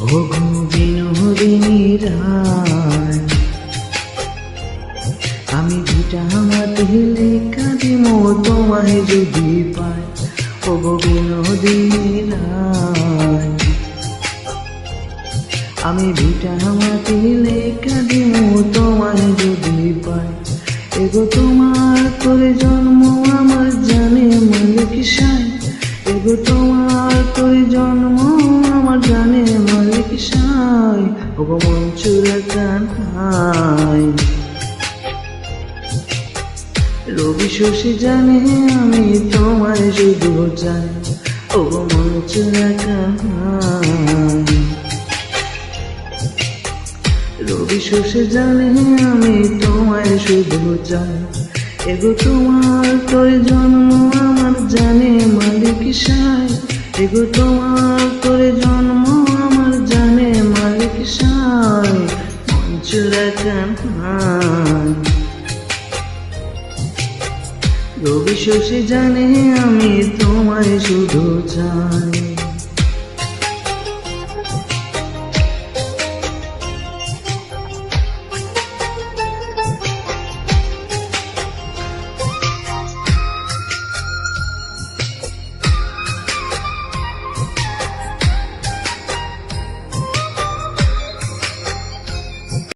ওগো বিনোদিনী রায়, আমি ভিটা মাটি লেখা দিব তোমায় যদি পাই। ওগো বিনোদিনী রায়, আমি ভিটা মাটি লেখা দিব তোমায় যদি পাই। এগো তোমার করে জন্ম আমার জানে মালিক সাই। এগো তোমার করে জন্ম আমার জানে মালিক সাই। ওগো মনচুরা কানাই, রবি শশী জানে আমি তোমায় শুধু চাই। ওগো মনচুরা কানাই, রবি শশী জানে আমি তোমায় শুধু চাই। এগো তোমার করে জন্ম আমার জানে মালিক সাই। এগো তোমার করে জন্ম আমার জানে মালিক সাই। মনচুরা কানাই, রবি শশী জানে আমি তোমায় শুধু চাই।